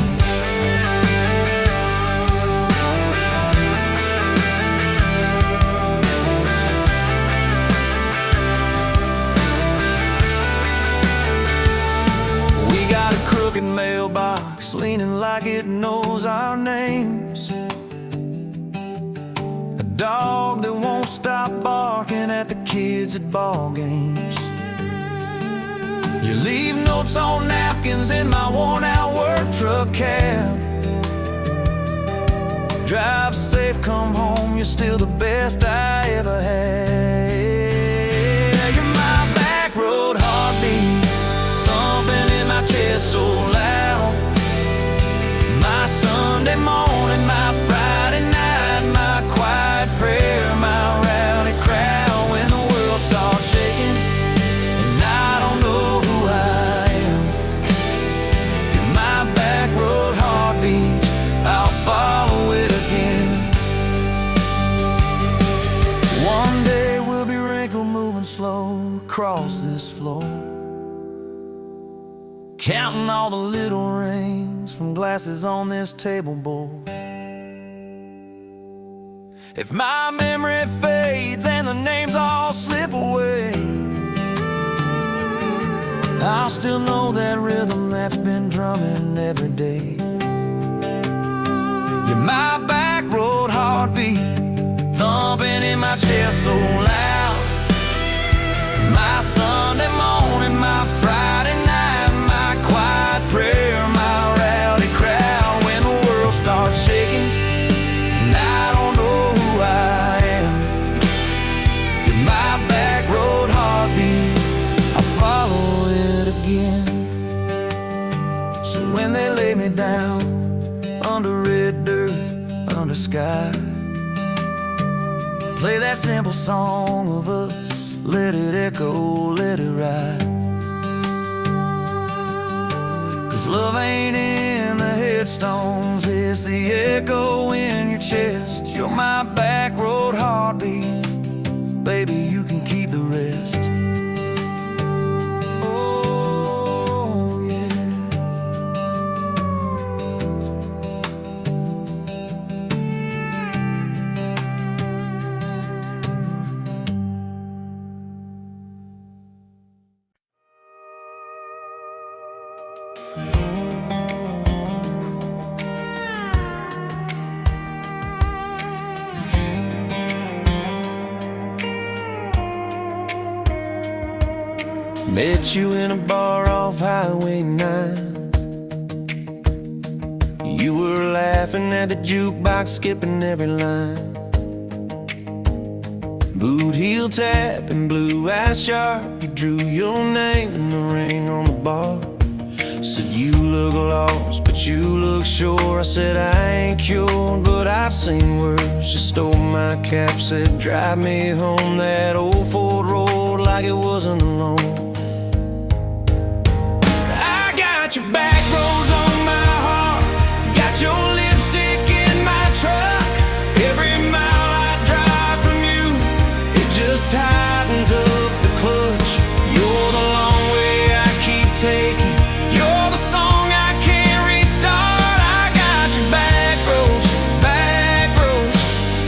We got a crooked mailbox leaning like it knows our names, a dog that won't stop barking at the kids at ball games. You leave notes on napkins in my worn-out work truck cab. Drive safe, come home, you're still the best I ever had. You're my back road heartbeat, thumping in my chest so loud. My Sunday morning, my Friday night, my quiet prayer, my rowdy crowd. When the world starts shaking and I don't know who I am, you're my back road heartbeat, I'll follow it again. One day we'll be wrinkled, moving slow across this floor, counting all the little rings from glasses on this table board. If my memory fades and the names all slip away, I'll still know that rhythm that's been drumming every day. You're my back road heartbeat, thumping in my chest so loud. My Sunday morning, my Friday night, my quiet prayer, my rowdy crowd. When the world starts shaking and I don't know who I am, you're my back road heartbeat, I'll follow it again. So when they lay me down under red dirt, under sky, play that simple song of us, let it echo, let it ride. 'Cause love ain't in the headstones, it's the echo in your chest. You're my back road heartbeat, baby, you can keep the rest. Oh, yeah. Met you in a bar off Highway 9. You were laughing at the jukebox, skipping every line. Boot heel tap and blue eyes sharp, you drew your name in the ring on the bar. Said you look lost, but you look sure. I said I ain't cured, but I've seen worse. You stole my cap, said drive me home that old Ford road like it wasn't alone. Your back roads on my heart, got your lipstick in my truck. Every mile I drive from you, it just tightens up the clutch. You're the long way I keep taking, you're the song I can't restart. I got your back roads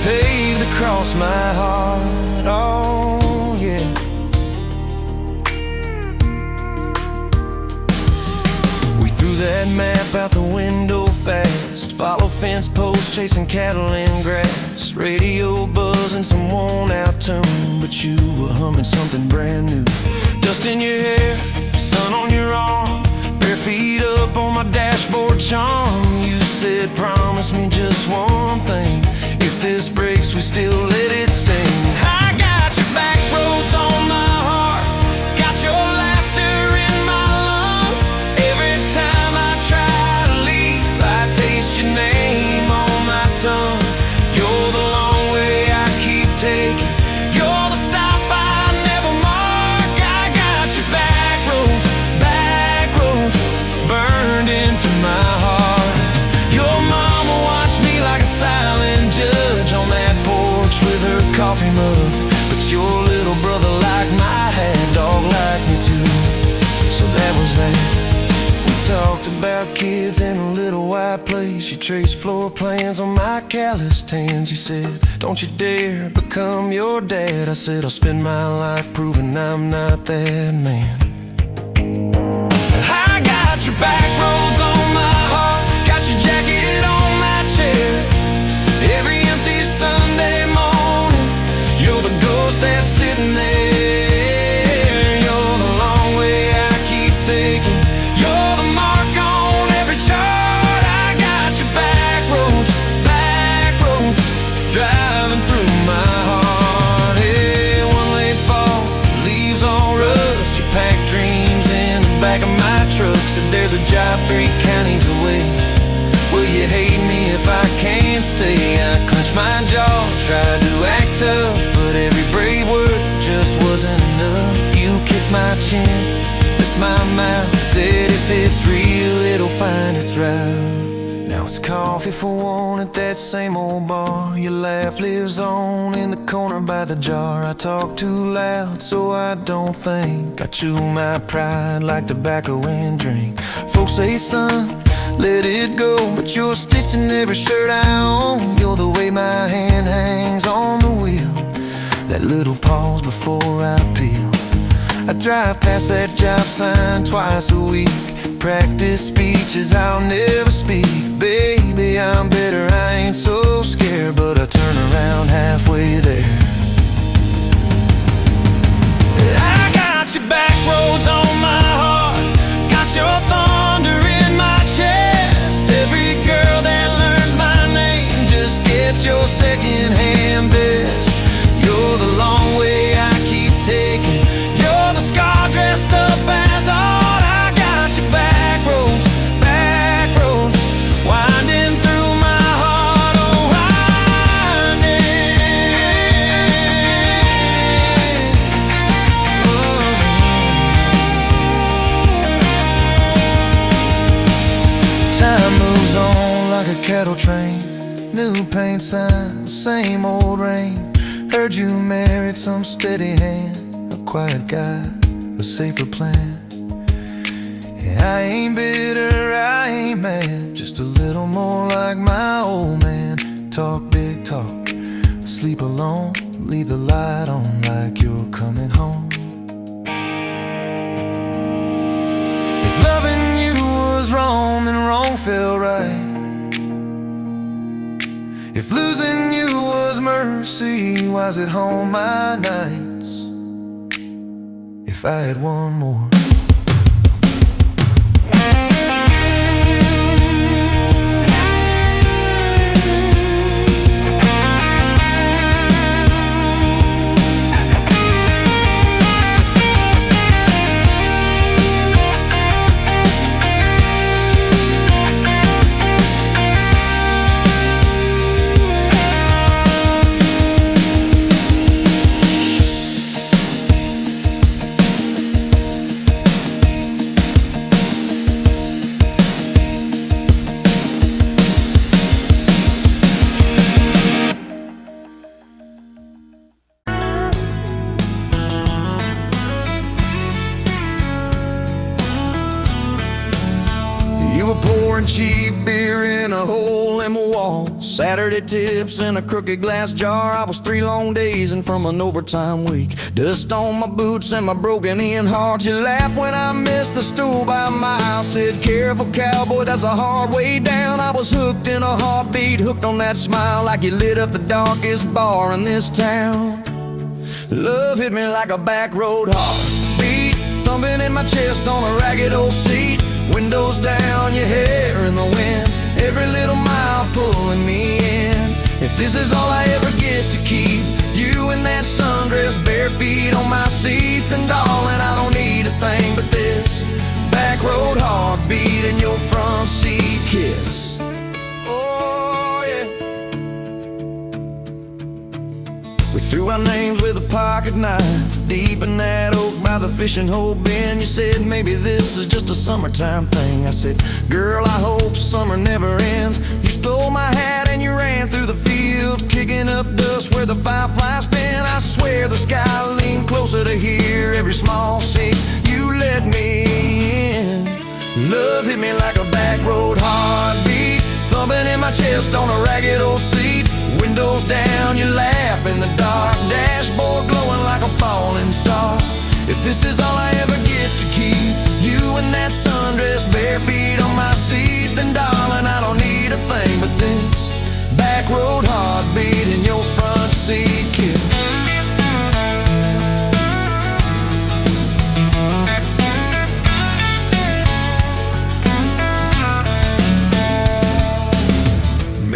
paved across my heart. Oh yeah. That map out the window fast, follow fence posts, chasing cattle in grass. Radio buzzing some worn out tune, but you were humming something brand new. in your hair, sun on your arm, bare feet up on my dashboard charm. You said, promise me just one thing, if this breaks, we still let it sting. I got your back roads on my heart, got your laughter in my lungs. Every time I try to leave, I taste your name on my tongue. You're the long way I keep taking, you're the stop I never mark. I got your back roads burned into my heart. Your mama watched me like a silent judge on that porch with her coffee mug, but your little brother liked my hat, dog liked me too. So that was that. We talked about kids in a little white place. You traced floor plans on my calloused hands. You said, don't you dare become your dad. I said, I'll spend my life proving I'm not that man. I got your back roads on my heart, got your jacket on my chair. Every empty Sunday morning, you're the ghost that's sitting there. You're the long way I keep taking, you're the mark on every chart. I got your back roads driving through my heart. Hey, one late fall, leaves all rust. You pack dreams in the back of my truck. Said there's a job 3 counties away. Will you hate me if I can't stay? I clenched my jaw, tried to act tough, but every brave word just wasn't enough. You kissed my chin, missed my mouth, said if it's real, it'll find its route. Now it's coffee for one at that same old bar. Your laugh lives on in the corner by the jar. I talk too loud so I don't think. I chew my pride like tobacco and drink. Folks say, son, let it go, but you're stitched in every shirt I own. You're the way my hand hangs on the wheel, that little pause before I peel. I drive past that job sign twice a week, practice speeches I'll never speak. Baby, I'm better, I ain't so scared, but I turn around halfway there. I got your back roads on my heart, got your thunder in my chest. Every girl that learns my name just gets your second-hand best. You're the long way I keep taking, you're the scar dressed up as art. I got your back roads winding through my heart, oh winding. Time moves on like a cattle train, new paint sign, same old rain. Heard you married some steady hand, a quiet guy, a safer plan. I ain't bitter, I ain't mad, just a little more like my old man. Talk big talk, sleep alone, leave the light on like you're coming home. If loving you was wrong, then wrong felt right. If losing you was mercy, why's it home my nights? If I had one more. Cheap beer in a hole in my wall, Saturday tips in a crooked glass jar. I was 3 long days and from an overtime week, dust on my boots and my broken in heart. You laughed when I missed the stool by a mile, said careful cowboy, that's a hard way down. I was hooked in a heartbeat, hooked on that smile, like you lit up the darkest bar in this town. Love hit me like a back road heartbeat, my chest on a ragged old seat. Windows down, your hair in the wind, every little mile pulling me in. If this is all I ever get to keep, you in that sundress, bare feet on my seat, then darling, I don't need a thing but this back road heartbeat and your front seat kiss. Oh yeah. We threw our names with a pocket knife deep in that oak by the fishing hole bin. You said maybe this is just a summertime thing. I said, girl, I hope summer never ends. You stole my hat and you ran through the field, kicking up dust where the fireflies spin. I swear the sky leaned closer to hear every small sink you let me in. Love hit me like a back road heartbeat, thumping in my chest on a ragged old seat. Windows down, you laugh in the dark, dashboard glowing like a falling star. If this is all I ever get to keep, you in that sundress, bare feet on my seat, then darling, I don't need a thing but this back road heartbeat and your front seat kiss.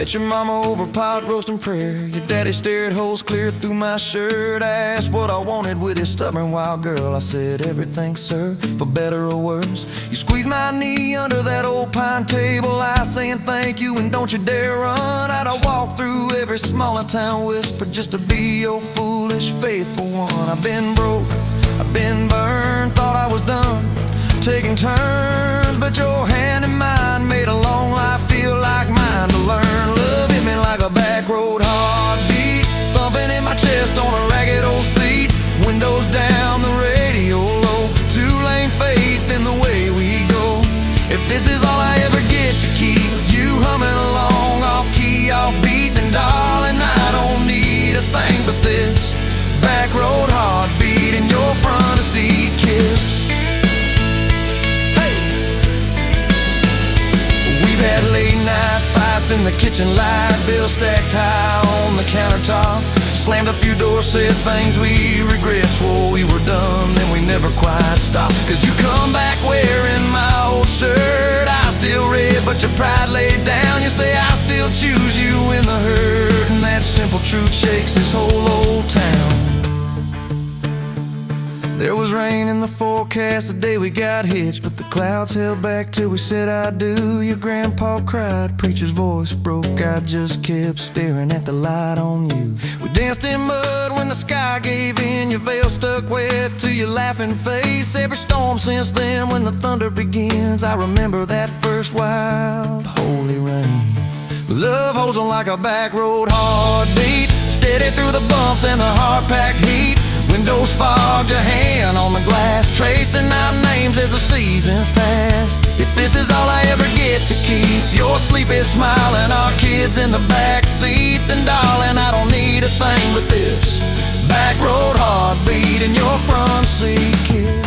Met your mama over pot roast and prayer. Your daddy stared holes clear through my shirt. I asked what I wanted with his stubborn wild girl. I said everything, sir, for better or worse. You squeezed my knee under that old pine table, I saying thank you and don't you dare run. I'd have walked through every smaller town whisper just to be your foolish, faithful one. I've been broke, I've been burned, thought I was done taking turns, but your hand in mine made a long life feel like mine to learn. Love hit me like a back road heartbeat, thumping in my chest on a ragged old seat. Windows down, the radio low, two-lane faith in the way we go. If this is all I ever get to keep, you humming along off key, off beat, then darling, I don't need a thing but this back road heartbeat and your front seat kiss. Had late night fights in the kitchen light, bills stacked high on the countertop. Slammed a few doors, said things we regret, swore we were done, then we never quite stopped. Cause you come back wearing my old shirt, I still red but your pride laid down. You say I still choose you in the hurt, and that simple truth shakes this whole old town. There was rain in the forecast the day we got hitched, but the clouds held back till we said I do. Your grandpa cried, preacher's voice broke, I just kept staring at the light on you. We danced in mud when the sky gave in, your veil stuck wet to your laughing face. Every storm since then when the thunder begins, I remember that first wild holy rain. Love holds on like a back road heartbeat, steady through the bumps and the hard-packed heat. Windows fogged, your hand on the glass, tracing out names as the seasons pass. If this is all I ever get to keep, your sleepy smile and our kids in the back seat, then darling, I don't need a thing but this back road heartbeat and your front seat kiss.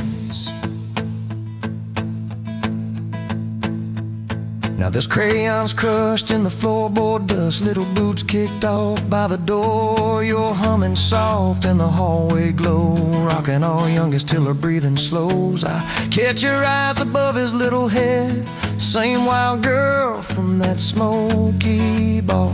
Now there's crayons crushed in the floorboard dust, little boots kicked off by the door. You're humming soft in the hallway glow, rocking our youngest till her breathing slows. I catch your eyes above his little head, same wild girl from that smoky bar.